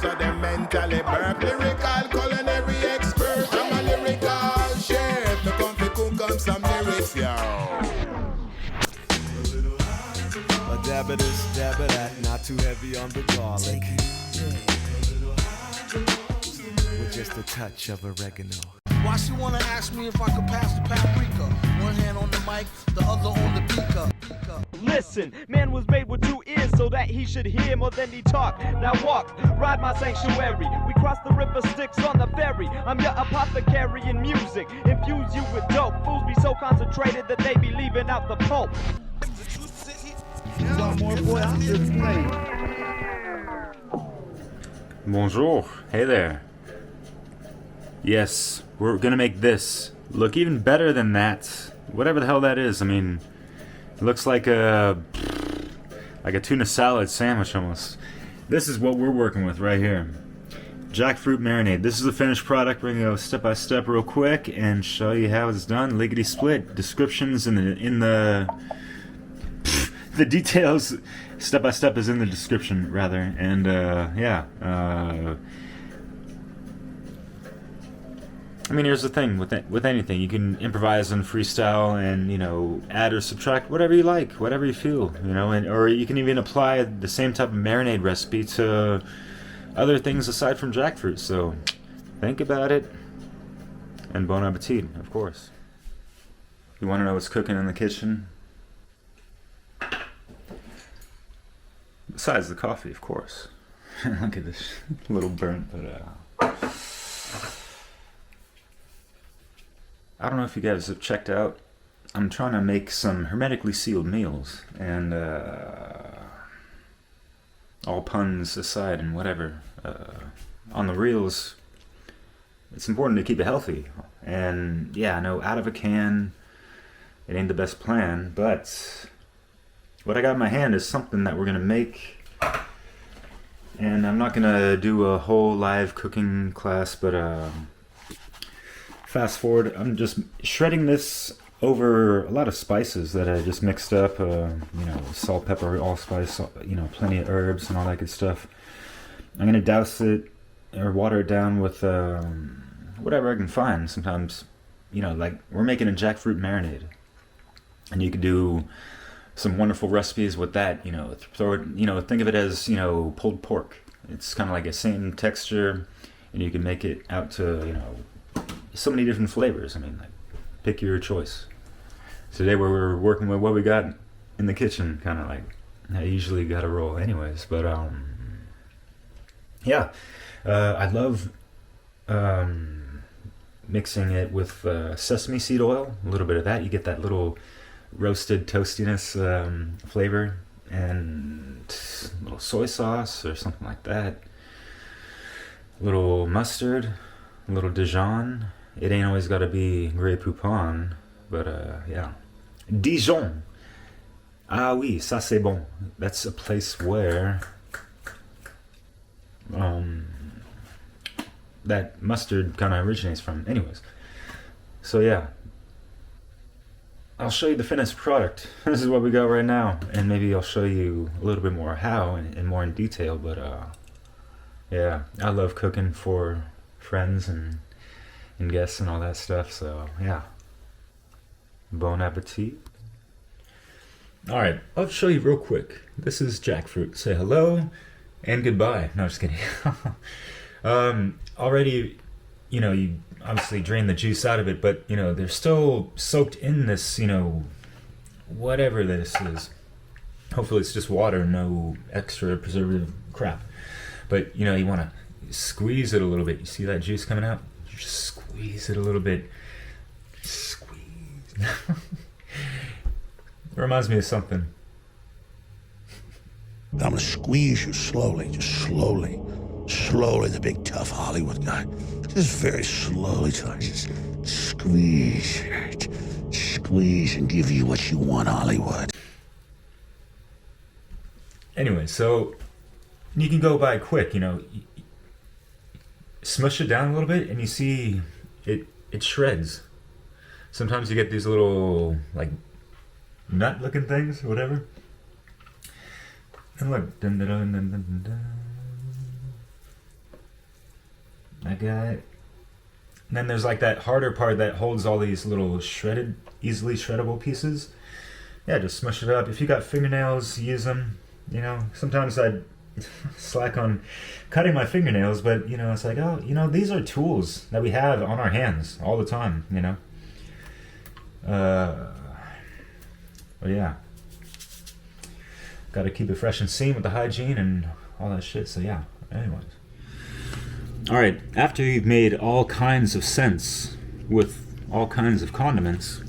so them mentally burp. Lyrical culinary expert, I'm a lyrical chef. Me come to cook up some lyrics, yo. A dab of this, dab of that, not too heavy on the garlic. With just a touch of oregano. Why she wanna ask me if I could pass the paprika? One hand on the mic, the other on the beaker. Listen, man was made with 2 ears so that he should hear more than he talk. Now walk, ride my sanctuary. We cross the river Styx on the ferry. I'm your apothecary in music. Infuse you with dope. Fools be so concentrated that they be leaving out the pulp. Bonjour. Hey there. Yes, we're gonna make this look even better than that. Whatever the hell that is. I mean, it looks like a tuna salad sandwich almost. This is what we're working with right here. Jackfruit marinade. This is the finished product. We're gonna go step by step real quick and show you how it's done. Lickety split. Descriptions in the the details. Step by step is in the description rather. And yeah. I mean, here's the thing with anything, you can improvise and freestyle, and add or subtract whatever you like, whatever you feel, or you can even apply the same type of marinade recipe to other things aside from jackfruit. So think about it, and bon appetit, of course. You want to know what's cooking in the kitchen? Besides the coffee, of course. Look at this, a little burnt, but I don't know if you guys have checked out, I'm trying to make some hermetically sealed meals, and all puns aside and whatever, on the reels, it's important to keep it healthy. And yeah, I know out of a can, it ain't the best plan, but what I got in my hand is something that we're going to make. And I'm not going to do a whole live cooking class, but fast forward, I'm just shredding this over a lot of spices that I just mixed up, salt, pepper, allspice, plenty of herbs and all that good stuff. I'm going to douse it or water it down with whatever I can find. Sometimes, like we're making a jackfruit marinade, and you could do some wonderful recipes with that. Throw it, think of it as pulled pork. It's kind of like a same texture, and you can make it out to so many different flavors. I mean, like, pick your choice. Today we're working with what we got in the kitchen, kind of like I usually got to roll anyways. But yeah, I love mixing it with sesame seed oil. A little bit of that, you get that little roasted toastiness flavor, and a little soy sauce or something like that. A little mustard, a little Dijon. It ain't always got to be Grey Poupon, but yeah. Dijon. Ah oui, ça c'est bon. That's a place where that mustard kind of originates from. Anyways, so yeah. I'll show you the finished product. This is what we got right now, and maybe I'll show you a little bit more how and more in detail, but yeah, I love cooking for friends and guests and all that stuff, so yeah. Bon appetit. Alright, I'll show you real quick. This is jackfruit. Say hello and goodbye. No, just kidding. Already, you obviously drain the juice out of it, but they're still soaked in this, whatever this is. Hopefully it's just water, no extra preservative crap. But you want to squeeze it a little bit. You see that juice coming out? You just squeeze it a little bit. Squeeze. It reminds me of something. I'm gonna squeeze you slowly, just slowly. Slowly, the big tough Hollywood guy. Just very slowly till I just squeeze it. Squeeze and give you what you want, Hollywood. Anyway, so you can go by quick, smush it down a little bit and you see it shreds. Sometimes you get these little like nut looking things or whatever. And look, dun, dun, dun, dun, dun, dun. that guy. And then there's like that harder part that holds all these little shredded, easily shreddable pieces. Yeah, just smush it up. If you got fingernails, use them. You know, sometimes I'd slack on cutting my fingernails, but you know, it's like, oh, you know, these are tools that we have on our hands all the time, you know. But yeah, got to keep it fresh and seen with the hygiene and all that shit. So yeah, anyways. All right, after you've made all kinds of scents with all kinds of condiments,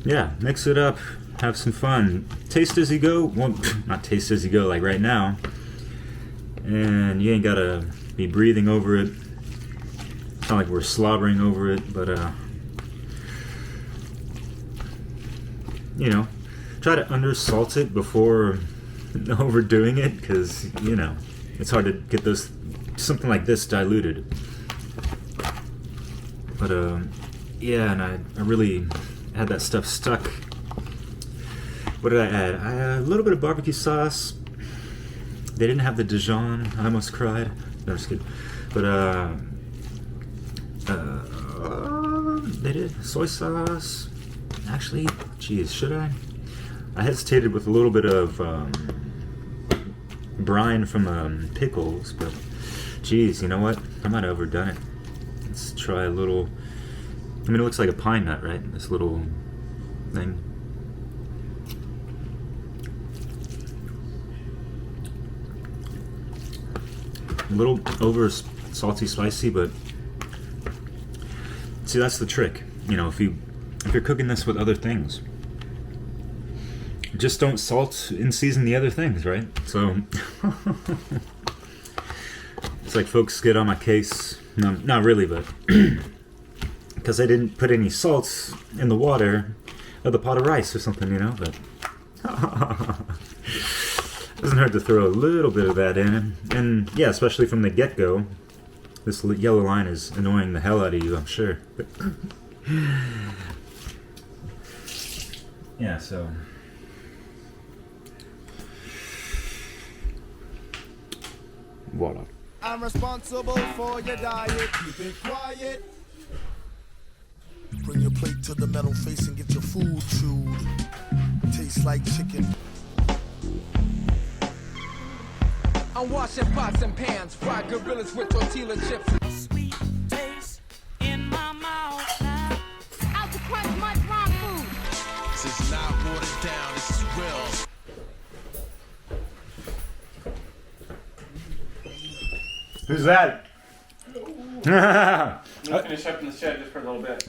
yeah, mix it up, have some fun, taste as you go. Well, not taste as you go like right now, and you ain't gotta be breathing over it. It's not like we're slobbering over it, but you know, try to undersalt it before overdoing it, because you know it's hard to get those something like this diluted. But yeah, and I really had that stuff stuck. What did I add? I had a little bit of barbecue sauce. They didn't have the Dijon. I almost cried. No, just kidding. But they did soy sauce. Actually, geez, should I? I hesitated with a little bit of brine from pickles, but geez, you know what? I might have overdone it. Let's try a little. I mean, it looks like a pine nut, right? This little thing. A little over salty, spicy, but see, that's the trick. You know, if you're cooking this with other things, just don't salt and season the other things, right? So it's like folks get on my case. No, not really, but because I didn't put any salts in the water of the pot of rice or something, you know. But doesn't hurt to throw a little bit of that in, and yeah, especially from the get-go. This yellow line is annoying the hell out of you, I'm sure. Yeah, so voila. I'm responsible for your diet. Keep it quiet. Bring your plate to the metal face and get your food chewed. Tastes like chicken. I'm washing pots and pans, fried gorillas with tortilla chips. Sweet taste in my mouth now. Out to crunch my dry food. This is not watered down, this is real. Who's that? We'll finish up in the shed just for a little bit.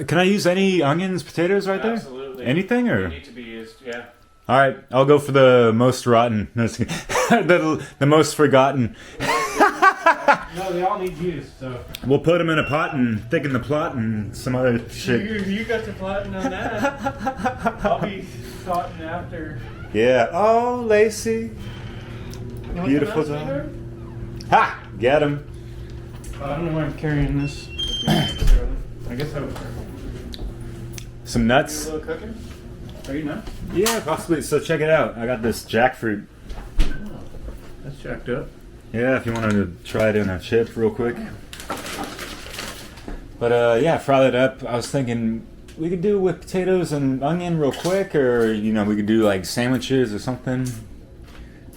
Can I use any onions, potatoes right there? Absolutely. Anything, or? They need to be used, yeah. All right, I'll go for the most rotten. No, just kidding. the most forgotten. No, they all need use, so. We'll put them in a pot and thicken the plot and some other shit. You got the plotting on that. I'll be salting after. Yeah. Oh, Lacey. Beautiful dog. Ha! Get him. I don't know why I'm carrying this. I guess I would. Some nuts. A little cooking? Are you nuts? Yeah, possibly. So check it out. I got this jackfruit. Oh, that's jacked up. Yeah, if you wanted to try it in a chip real quick. But yeah, fry that up. I was thinking we could do with potatoes and onion real quick, or you know, we could do like sandwiches or something.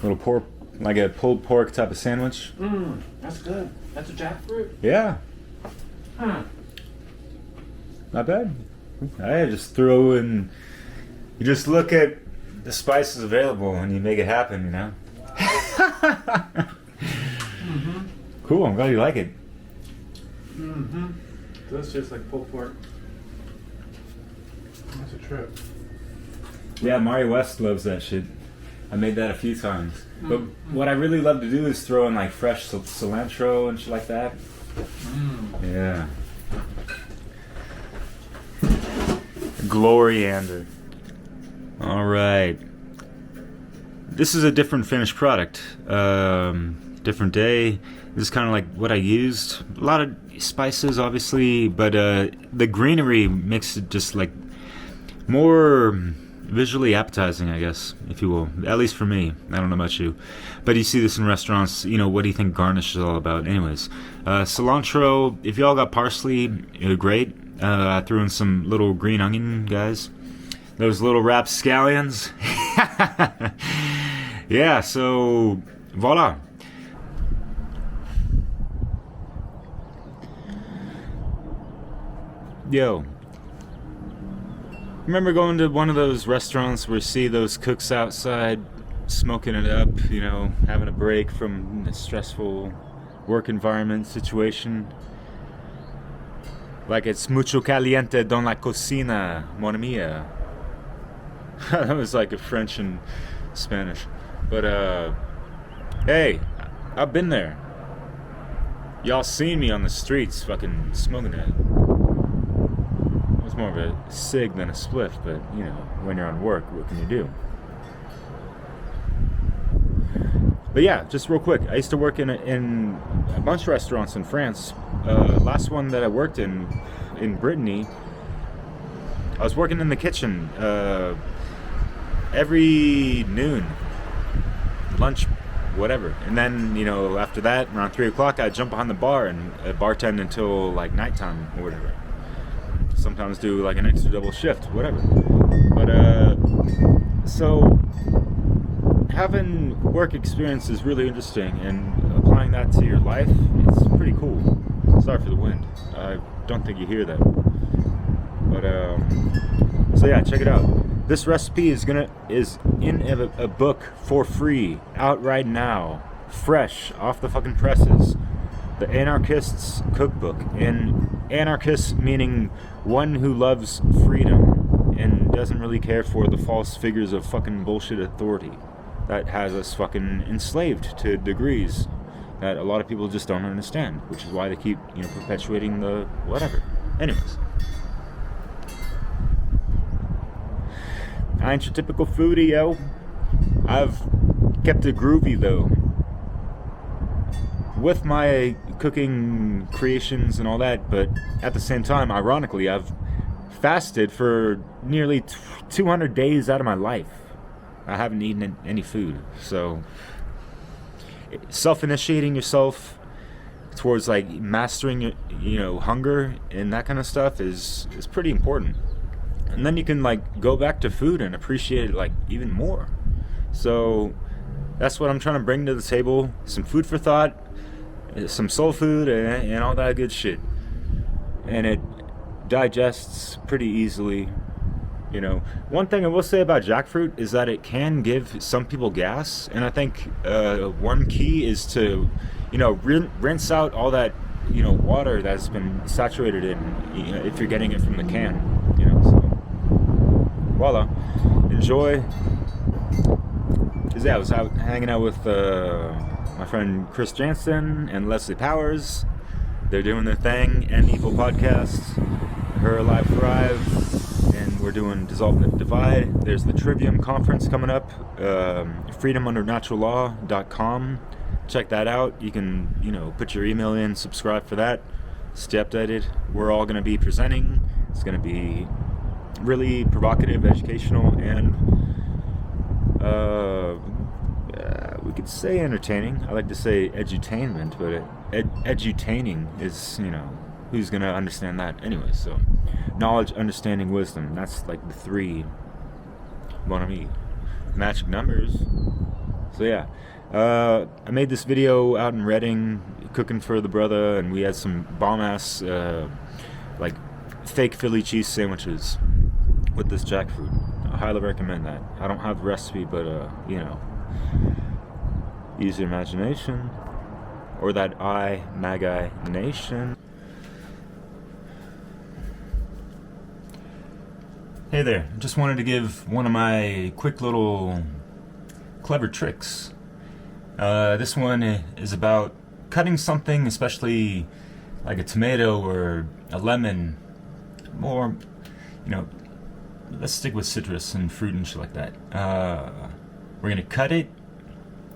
Little pork, like a pulled pork type of sandwich. That's good. That's a jackfruit? Yeah. Huh. Not bad. I just throw in. You just look at the spices available and you make it happen, you know? Mm-hmm. Cool, I'm glad you like it. Mm-hmm. So that's just like pulled pork. That's a trip. Yeah, Mari West loves that shit. I made that a few times. But what I really love to do is throw in like fresh cilantro and shit like that. Yeah. Gloriander. All right. This is a different finished product. Different day. This is kind of like what I used. A lot of spices, obviously, but the greenery makes it just like more visually appetizing, I guess, if you will. At least for me. I don't know about you. But you see this in restaurants, you know, what do you think garnish is all about? Anyways, cilantro, if y'all got parsley, great. I threw in some little green onion, guys. Those little rapscallions. Yeah, so, voila. Yo. Remember going to one of those restaurants where you see those cooks outside smoking it up, you know, having a break from a stressful work environment situation? Like it's mucho caliente don la cocina, mon mia. That was like a French and Spanish. But, hey, I've been there. Y'all seen me on the streets fucking smoking it. More of a cig than a spliff, but you know, when you're on work, what can you do? But yeah, just real quick, I used to work in a bunch of restaurants in France. Last one that I worked in Brittany, I was working in the kitchen every noon, lunch, whatever, and then, you know, after that, around 3 o'clock, I'd jump behind the bar and bartend until like nighttime or whatever. Sometimes do like an extra double shift, whatever. But so having work experience is really interesting, and applying that to your life, it's pretty cool. Sorry for the wind. I don't think you hear that. But so yeah, check it out. This recipe is in a book for free, out right now, fresh off the fucking presses. The Anarchist's Cookbook. And anarchist meaning one who loves freedom and doesn't really care for the false figures of fucking bullshit authority that has us fucking enslaved to degrees that a lot of people just don't understand, which is why they keep, you know, perpetuating the whatever. Anyways, I ain't your typical foodie, yo. I've kept it groovy though. With my cooking creations and all that, but at the same time, ironically, I've fasted for nearly 200 days out of my life. I haven't eaten any food, so self-initiating yourself towards like mastering your, you know, hunger and that kind of stuff is pretty important. And then you can like go back to food and appreciate it like even more. So that's what I'm trying to bring to the table: some food for thought, some soul food, and all that good shit. And it digests pretty easily, you know. One thing I will say about jackfruit is that it can give some people gas, and I think one key is to, you know, rinse out all that, you know, water that's been saturated in, you know, if you're getting it from the can, you know. So voila, enjoy. Cause yeah, I was out hanging out with my friend Chris Jansen and Leslie Powers. They're doing their thing, and Evil Podcast, Her Alive Thrive, and we're doing Dissolve and Divide. There's the Trivium Conference coming up, freedomundernaturallaw.com. Check that out. You can, you know, put your email in, subscribe for that, stay updated. We're all going to be presenting. It's going to be really provocative, educational, and we could say entertaining. I like to say edutainment, but edutaining is, you know, who's going to understand that anyway? So knowledge, understanding, wisdom, that's like the three magic numbers. So yeah, I made this video out in Reading cooking for the brother, and we had some bomb ass like fake Philly cheese sandwiches with this jackfruit. I highly recommend that. I don't have the recipe, but you know, use your imagination, or that Magi Nation. Hey there, just wanted to give one of my quick little clever tricks. This one is about cutting something, especially like a tomato or a lemon, more, you know, let's stick with citrus and fruit and shit like that. We're gonna cut it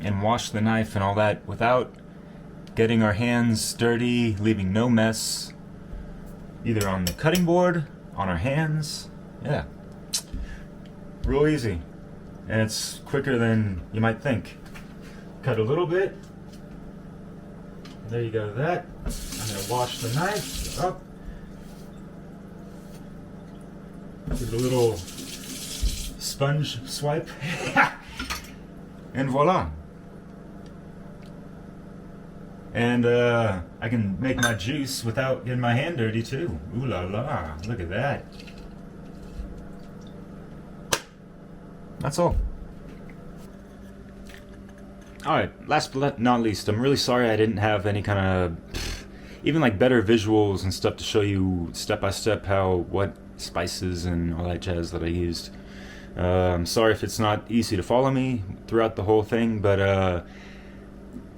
and wash the knife and all that without getting our hands dirty, leaving no mess, either on the cutting board, on our hands. Yeah. Real easy. And it's quicker than you might think. Cut a little bit. There you go, that. I'm going to wash the knife up. Give it a little sponge swipe. And voila. And I can make my juice without getting my hand dirty too. Ooh la la, look at that. That's all. Alright, last but not least, I'm really sorry I didn't have any kind of, even like better visuals and stuff to show you step by step what spices and all that jazz that I used. I'm sorry if it's not easy to follow me throughout the whole thing, but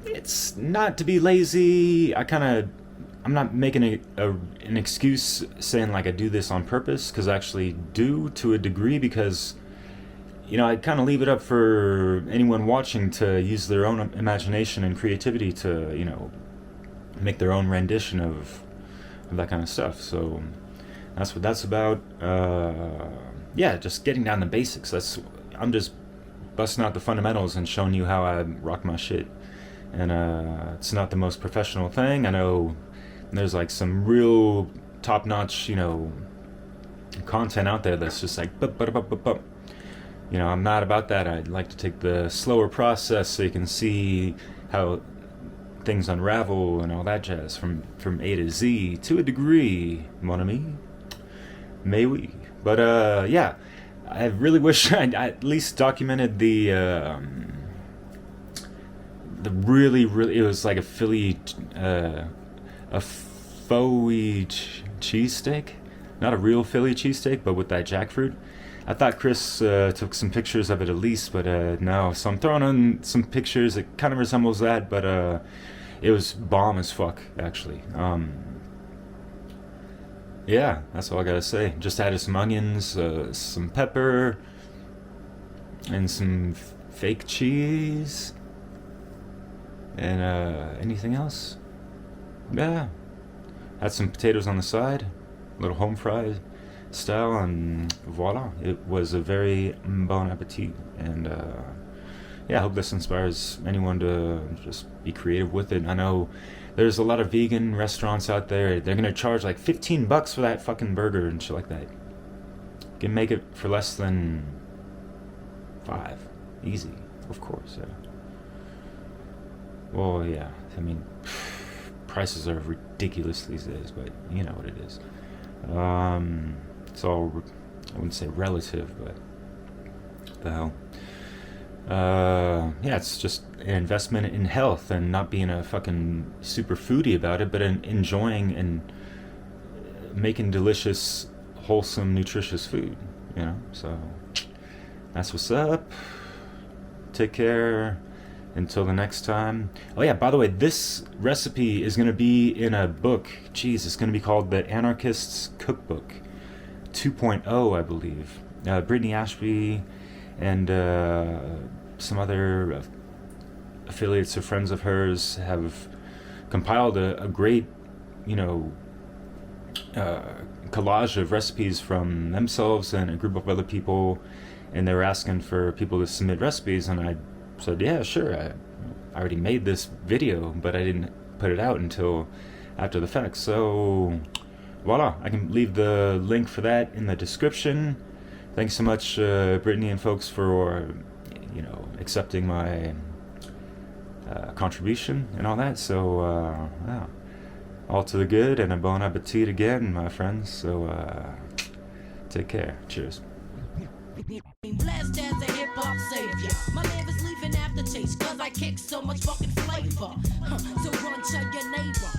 it's not to be lazy. I'm not making an excuse saying like I do this on purpose, because I actually do to a degree, because I kind of leave it up for anyone watching to use their own imagination and creativity to, make their own rendition of that kind of stuff. So that's what that's about. Just getting down the basics. I'm just busting out the fundamentals and showing you how I rock my shit. And it's not the most professional thing. I know there's like some real top-notch, content out there that's just like I'm not about that. I'd like to take the slower process so you can see how things unravel and all that jazz from A to Z to a degree, mon ami. May we? But I really wish I at least documented the really it was like a Philly a phauxxy cheesesteak, not a real Philly cheesesteak, but with that jackfruit. I thought Chris took some pictures of it at least, but no. So I'm throwing in some pictures. It kind of resembles that, but it was bomb as fuck, actually. Yeah, that's all I gotta say. Just added some onions, some pepper, and some fake cheese. And anything else? Yeah. Had some potatoes on the side, a little home fried style, and voila. It was a very bon appetit. And I hope this inspires anyone to just be creative with it. I know there's a lot of vegan restaurants out there. They're gonna charge like $15 for that fucking burger and shit like that. You can make it for less than $5. Easy, of course. Yeah. Well, yeah. I mean, prices are ridiculous these days, but you know what it is. It's all, I wouldn't say relative, but what the hell. It's just an investment in health and not being a fucking super foodie about it, but enjoying and making delicious, wholesome, nutritious food, So that's what's up. Take care. Until the next time. Oh yeah, by the way, this recipe is going to be in a book. Jeez, it's going to be called The Anarchist's Cookbook 2.0, I believe. Brittany Ashby and some other affiliates or friends of hers have compiled a great, collage of recipes from themselves and a group of other people, and they were asking for people to submit recipes, and I said, yeah, sure. I already made this video, but I didn't put it out until after the fact. So, voila. I can leave the link for that in the description. Thanks so much, Brittany and folks, for, accepting my contribution and all that. So, all to the good and a bon appetit again, my friends. So, take care. Cheers. Blessed as a hip-hop savior. My liver's leaving aftertaste, cause I kick so much fucking flavor. So run, tell your neighbor.